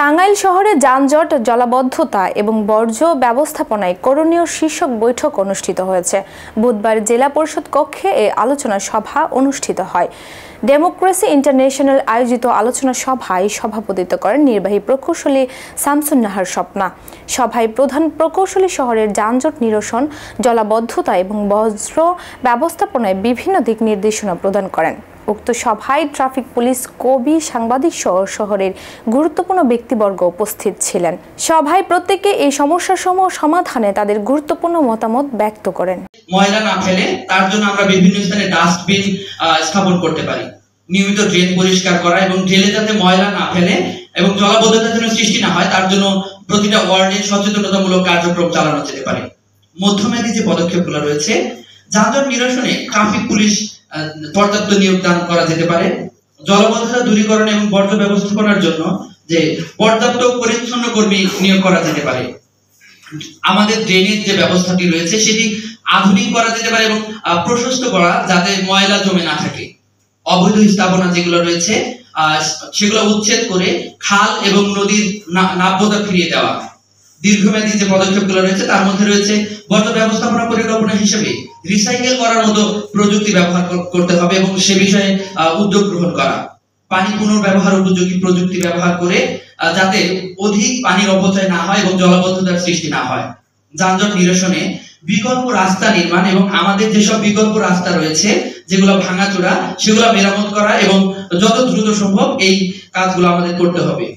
টাঙ্গাইল শহরে যানজট, জলাবদ্ধতা এবং বর্জ্য ব্যবস্থাপনায় করণীয় শীর্ষক বৈঠক অনুষ্ঠিত হয়েছে। বুধবার জেলা পরিষদ কক্ষে এই আলোচনা সভা অনুষ্ঠিত হয়। ডেমোক্রেসি ইন্টারন্যাশনাল আয়োজিত আলোচনা সভায় সভাপতিত্ব করেন নির্বাহী প্রকৌশলী শামসুন নাহার স্বপ্না। সভায় প্রধান প্রকৌশলী শহরের যানজট নিরসন, জলাবদ্ধতা এবং বর্জ্য ব্যবস্থাপনায় বিভিন্ন দিক নির্দেশনা প্রদান করেন। উক্ত সভায় ট্রাফিক পুলিশ, কবি, সাংবাদিক সহ শহরের গুরুত্বপূর্ণ ব্যক্তিবর্গ উপস্থিত ছিলেন। সভায় প্রত্যেকে এই সমস্যাসমূহ সমাধানে তাদের গুরুত্বপূর্ণ মতামত ব্যক্ত করেন। ময়লা না ফেলে তার জন্য আমরা বিভিন্ন স্থানে ডাস্টবিন স্থাপন করতে পারি, নিয়মিত ড্রেন পরিষ্কার করা এবং ড্রেনে যাতে ময়লা না ফেলে এবং জলাবদ্ধতার জন্য সৃষ্টি না হয় তার জন্য প্রতিটা ওয়ার্ডে সচেতনতামূলক কার্যক্রম চালানো যেতে পারে। মধ্যমেয়াদী যে পদক্ষেপগুলো রয়েছে, যানজট নিরসনে ট্রাফিক পুলিশ পর্যাপ্ত নিয়োগ দান করা যেতে পারে। জলাবদ্ধতা দূরীকরণ এবং বর্জ্য ব্যবস্থাপনার জন্য যে পর্যাপ্ত পরিচ্ছন্ন কর্মী নিয়োগ করা যেতে পারে। আমাদের ড্রেনেজ যে ব্যবস্থাটি রয়েছে সেটি আধুনিক করা যেতে পারে এবং প্রশস্ত করা, যাতে ময়লা জমে না থাকে। অবৈধ স্থাপনা যেগুলো রয়েছে সেগুলো উচ্ছেদ করে খাল এবং নদীর নাব্যতা ফিরিয়ে দেওয়া। দীর্ঘমেয়াদী যে পদক্ষেপগুলো রয়েছে তার মধ্যে রয়েছে বর্জ্য ব্যবস্থাপনা পরিকল্পনা হিসেবে রিসাইকেল করার মতো প্রযুক্তি ব্যবহার করতে হবে এবং সে বিষয়ে উদ্যোগ গ্রহণ করা। পানি পুনর্ব্যবহার উপযোগী প্রযুক্তি ব্যবহার করে যাতে অধিক পানির অপচয় না হয় এবং জলাবদ্ধতার সৃষ্টি না হয়। যানজট নিরসনে বিকল্প রাস্তা নির্মাণ এবং আমাদের যেসব বিকল্প রাস্তা রয়েছে যেগুলো ভাঙাচোরা সেগুলো মেরামত করা এবং যত দ্রুত সম্ভব এই কাজগুলো আমাদের করতে হবে।